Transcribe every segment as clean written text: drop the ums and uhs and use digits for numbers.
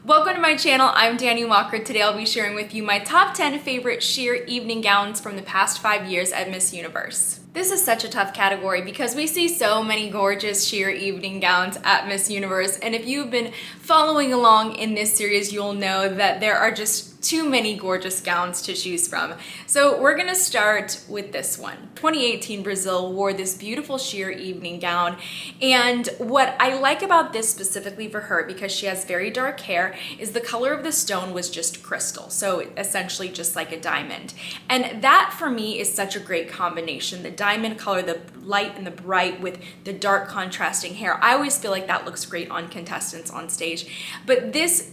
Welcome to my channel. I'm Dani Walker. Today I'll be sharing with you my top 10 favorite sheer evening gowns from the past 5 years at Miss Universe. This is such a tough category because we see so many gorgeous sheer evening gowns at Miss Universe, and if you've been following along in this series, you'll know that there are just too many gorgeous gowns to choose from. So we're gonna start with this one. 2018 Brazil wore this beautiful sheer evening gown, and what I like about this specifically for her, because she has very dark hair, is the color of the stone was just crystal, so essentially just like a diamond. And that for me is such a great combination. The diamond color, the light and the bright with the dark contrasting hair. I always feel like that looks great on contestants on stage. But this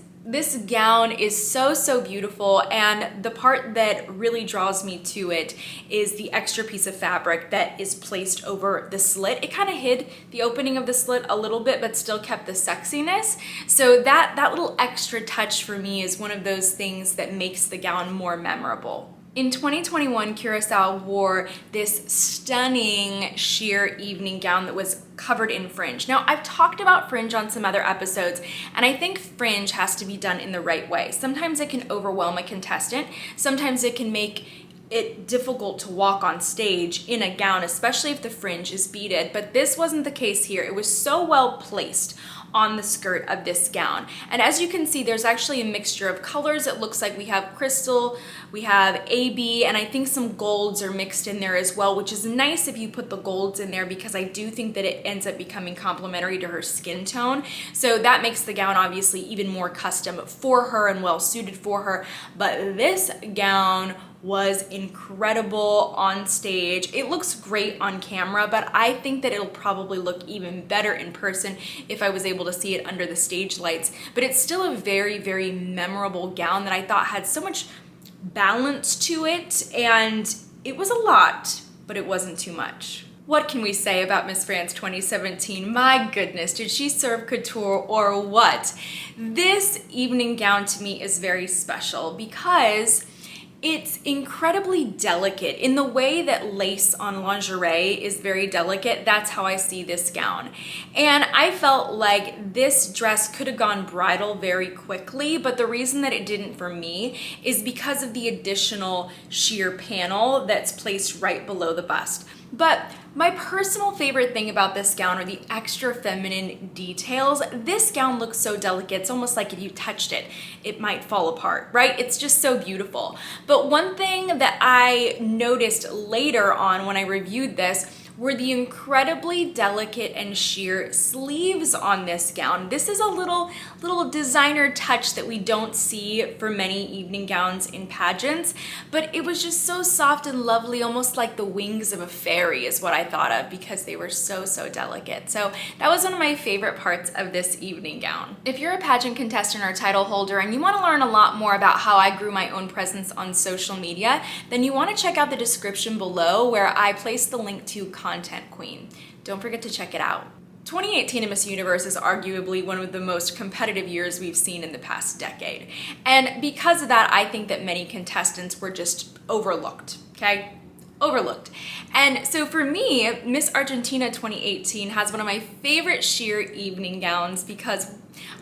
gown is so beautiful, and the part that really draws me to it is the extra piece of fabric that is placed over the slit. It kind of hid the opening of the slit a little bit, but still kept the sexiness. So that little extra touch for me is one of those things that makes the gown more memorable. In 2021, Curacao wore this stunning sheer evening gown that was covered in fringe. Now, I've talked about fringe on some other episodes, and I think fringe has to be done in the right way. Sometimes it can overwhelm a contestant. Sometimes it can make it difficult to walk on stage in a gown, especially if the fringe is beaded, but this wasn't the case here. It was so well placed on the skirt of this gown. And as you can see, there's actually a mixture of colors. It looks like we have crystal, we have AB, and I think some golds are mixed in there as well, which is nice if you put the golds in there, because I do think that it ends up becoming complementary to her skin tone. So that makes the gown obviously even more custom for her and well suited for her. But this gown was incredible on stage. It looks great on camera, but I think that it'll probably look even better in person if I was able to see it under the stage lights. But it's still a very memorable gown that I thought had so much balance to it, and it was a lot, but it wasn't too much. What can we say about Miss France 2017? My goodness, did she serve couture or what? This evening gown to me is very special because it's incredibly delicate. In the way that lace on lingerie is very delicate, that's how I see this gown. And I felt like this dress could have gone bridal very quickly, but the reason that it didn't for me is because of the additional sheer panel that's placed right below the bust. But my personal favorite thing about this gown are the extra feminine details. This gown looks so delicate. It's almost like if you touched it, it might fall apart, right? It's just so beautiful. But one thing that I noticed later on when I reviewed this were the incredibly delicate and sheer sleeves on this gown. This is a little designer touch that we don't see for many evening gowns in pageants, but it was just so soft and lovely, almost like the wings of a fairy is what I thought of, because they were so delicate. So that was one of my favorite parts of this evening gown. If you're a pageant contestant or title holder and you want to learn a lot more about how I grew my own presence on social media, then you want to check out the description below where I placed the link to Content Queen. Don't forget to check it out. 2018 Miss Universe is arguably one of the most competitive years we've seen in the past decade. And because of that, I think that many contestants were just overlooked, okay? Overlooked. And so for me, Miss Argentina 2018 has one of my favorite sheer evening gowns because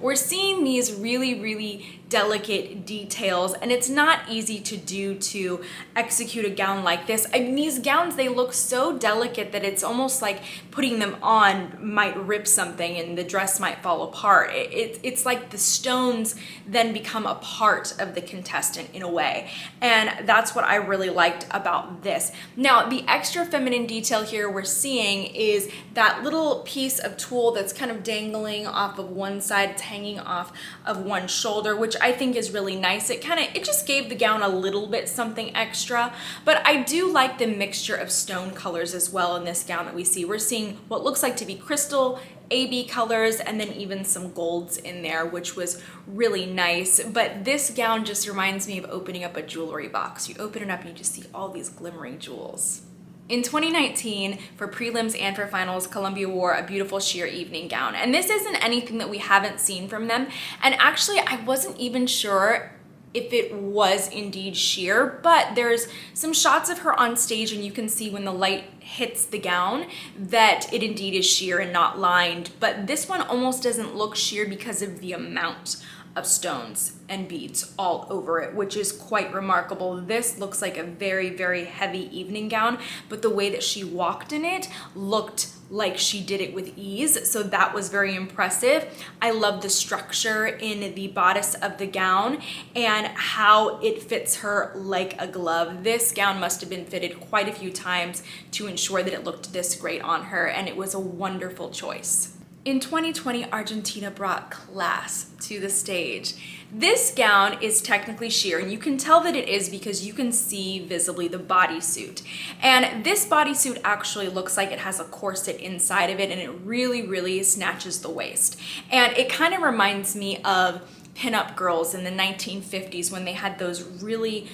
we're seeing these really delicate details, and it's not easy to execute a gown like this. I mean, these gowns, they look so delicate that it's almost like putting them on might rip something and the dress might fall apart. It's like the stones then become a part of the contestant in a way, and that's what I really liked about this. Now, the extra feminine detail here we're seeing is that little piece of tulle that's kind of dangling off of one side. It's hanging off of one shoulder, which I think is really nice. It just gave the gown a little bit something extra, but I do like the mixture of stone colors as well in this gown that we see. We're seeing what looks like to be crystal, AB colors, and then even some golds in there, which was really nice. But this gown just reminds me of opening up a jewelry box. You open it up and you just see all these glimmering jewels. In 2019, for prelims and for finals, Colombia wore a beautiful sheer evening gown. And this isn't anything that we haven't seen from them. And actually, I wasn't even sure if it was indeed sheer, but there's some shots of her on stage and you can see when the light hits the gown that it indeed is sheer and not lined. But this one almost doesn't look sheer because of the amount of stones and beads all over it, which is quite remarkable. This looks like a very, very heavy evening gown, but the way that she walked in it looked like she did it with ease, so that was very impressive. I love the structure in the bodice of the gown and how it fits her like a glove. This gown must have been fitted quite a few times to ensure that it looked this great on her, and it was a wonderful choice. In 2020, Argentina brought class to the stage. This gown is technically sheer, and you can tell that it is because you can see visibly the bodysuit. And this bodysuit actually looks like it has a corset inside of it, and it really, really snatches the waist. And it kind of reminds me of pinup girls in the 1950s when they had those really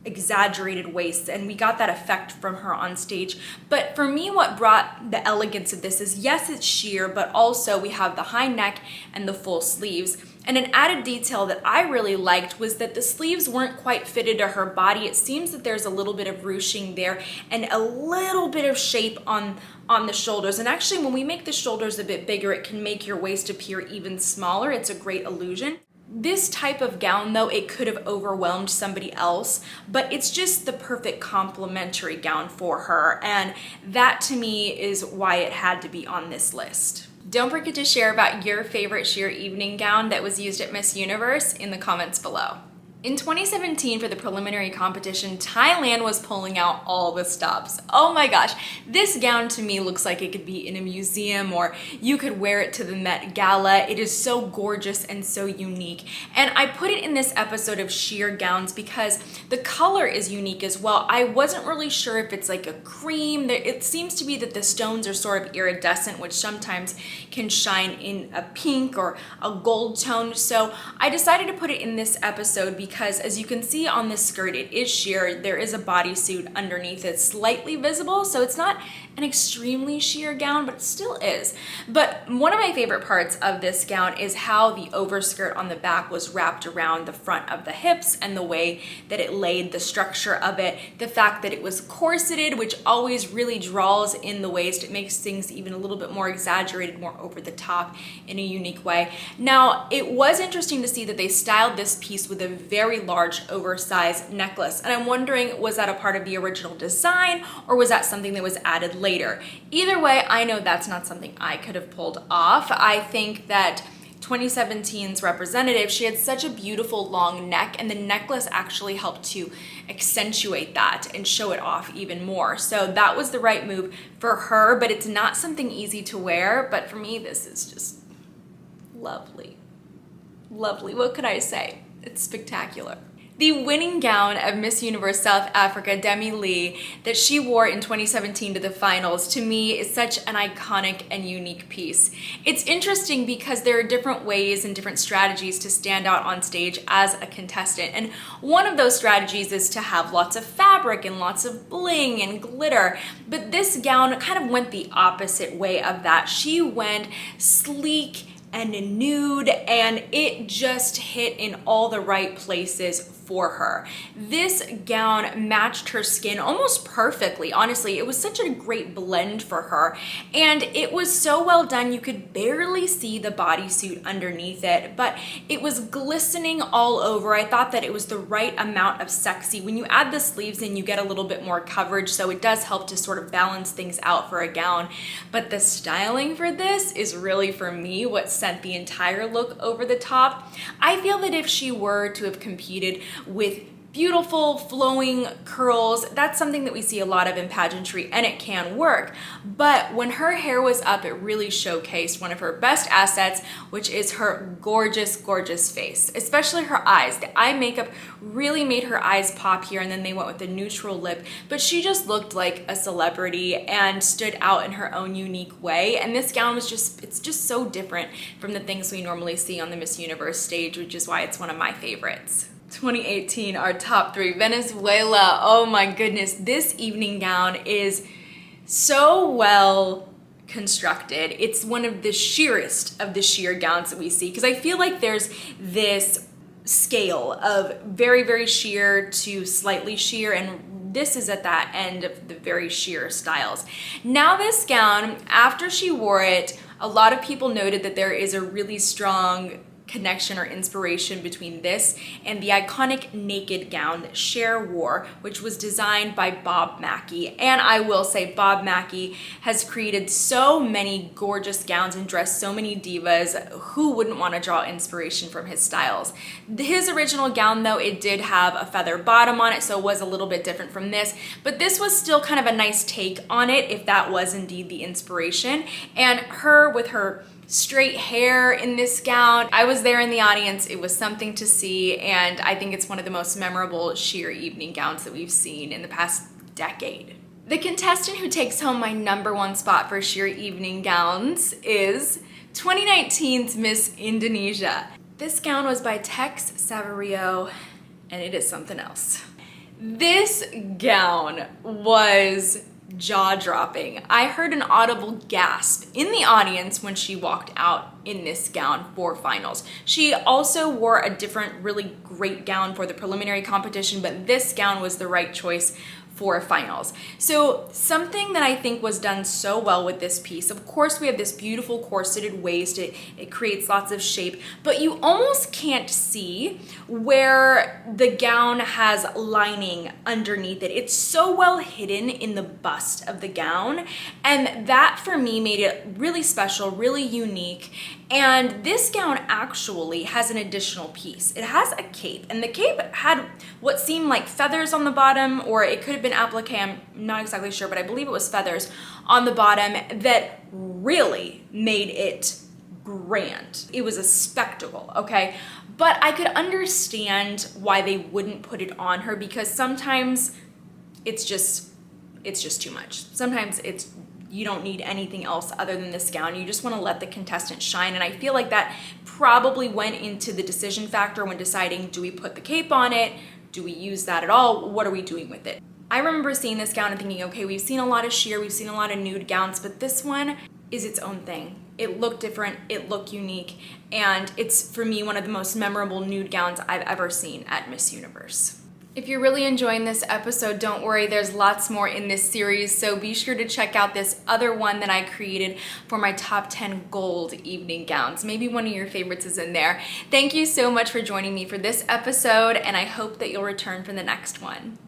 exaggerated waists, and we got that effect from her on stage. But for me, what brought the elegance of this is, yes, it's sheer, but also we have the high neck and the full sleeves. And an added detail that I really liked was that the sleeves weren't quite fitted to her body. It seems that there's a little bit of ruching there and a little bit of shape on the shoulders. And actually, when we make the shoulders a bit bigger, it can make your waist appear even smaller. It's a great illusion. This type of gown, though, it could have overwhelmed somebody else, but it's just the perfect complementary gown for her, and that to me is why it had to be on this list. Don't forget to share about your favorite sheer evening gown that was used at Miss Universe in the comments below. In 2017, for the preliminary competition, Thailand was pulling out all the stops. Oh my gosh, this gown to me looks like it could be in a museum, or you could wear it to the Met Gala. It is so gorgeous and so unique. And I put it in this episode of sheer gowns because the color is unique as well. I wasn't really sure if it's like a cream. It seems to be that the stones are sort of iridescent, which sometimes can shine in a pink or a gold tone. So I decided to put it in this episode because as you can see on this skirt, it is sheer. There is a bodysuit underneath it, slightly visible, so it's not an extremely sheer gown, but it still is. But one of my favorite parts of this gown is how the overskirt on the back was wrapped around the front of the hips and the way that it laid, the structure of it, the fact that it was corseted, which always really draws in the waist. It makes things even a little bit more exaggerated, more over the top in a unique way. Now, it was interesting to see that they styled this piece with a very large oversized necklace, and I'm wondering, was that a part of the original design, or was that something that was added later? Either way, I know that's not something I could have pulled off. I think that 2017's representative, she had such a beautiful long neck, and the necklace actually helped to accentuate that and show it off even more. So that was the right move for her, but it's not something easy to wear. But for me, this is just lovely. Lovely. What could I say? It's spectacular. The winning gown of Miss Universe South Africa, Demi Lee, that she wore in 2017 to the finals, to me is such an iconic and unique piece. It's interesting because there are different ways and different strategies to stand out on stage as a contestant. And one of those strategies is to have lots of fabric and lots of bling and glitter. But this gown kind of went the opposite way of that. She went sleek and nude, and it just hit in all the right places for her. This gown matched her skin almost perfectly. Honestly, it was such a great blend for her, and it was so well done. You could barely see the bodysuit underneath it, but it was glistening all over. I thought that it was the right amount of sexy. When you add the sleeves in, you get a little bit more coverage, so it does help to sort of balance things out for a gown. But the styling for this is really, for me, what sent the entire look over the top. I feel that if she were to have competed with beautiful flowing curls, that's something that we see a lot of in pageantry, and it can work. But when her hair was up, it really showcased one of her best assets, which is her gorgeous, gorgeous face, especially her eyes. The eye makeup really made her eyes pop here, and then they went with a neutral lip, but she just looked like a celebrity and stood out in her own unique way. And this gown was it's just so different from the things we normally see on the Miss Universe stage, which is why it's one of my favorites. 2018, our top three. Venezuela, oh my goodness, this evening gown is so well constructed. It's one of the sheerest of the sheer gowns that we see, because I feel like there's this scale of very, very sheer to slightly sheer, and this is at that end of the very sheer styles. Now this gown, after she wore it, a lot of people noted that there is a really strong connection or inspiration between this and the iconic naked gown that Cher wore, which was designed by Bob Mackie. And I will say Bob Mackie has created so many gorgeous gowns and dressed so many divas. Who wouldn't want to draw inspiration from his styles? His original gown though, it did have a feather bottom on it, so it was a little bit different from this, but this was still kind of a nice take on it if that was indeed the inspiration. And her with her straight hair in this gown, I was there in the audience. It was something to see, and I think it's one of the most memorable sheer evening gowns that we've seen in the past decade. The contestant who takes home my #1 spot for sheer evening gowns is 2019's Miss Indonesia. This gown was by Tex Saverio, and it is something else. This gown was jaw-dropping. I heard an audible gasp in the audience when she walked out in this gown for finals. She also wore a different really great gown for the preliminary competition, but this gown was the right choice for finals. So something that I think was done so well with this piece, of course we have this beautiful corseted waist, it creates lots of shape, but you almost can't see where the gown has lining underneath it. It's so well hidden in the bust of the gown, and that for me made it really special, really unique. And this gown actually has an additional piece. It has a cape, and the cape had what seemed like feathers on the bottom, or it could have been applique, I'm not exactly sure, but I believe it was feathers on the bottom that really made it grand. It was a spectacle, okay? But I could understand why they wouldn't put it on her, because sometimes it's just too much. Sometimes you don't need anything else other than this gown. You just want to let the contestant shine. And I feel like that probably went into the decision factor when deciding, do we put the cape on it? Do we use that at all? What are we doing with it? I remember seeing this gown and thinking, okay, we've seen a lot of sheer, we've seen a lot of nude gowns, but this one is its own thing. It looked different, it looked unique, and it's, for me, one of the most memorable nude gowns I've ever seen at Miss Universe. If you're really enjoying this episode, don't worry, there's lots more in this series, so be sure to check out this other one that I created for my top 10 gold evening gowns. Maybe one of your favorites is in there. Thank you so much for joining me for this episode, and I hope that you'll return for the next one.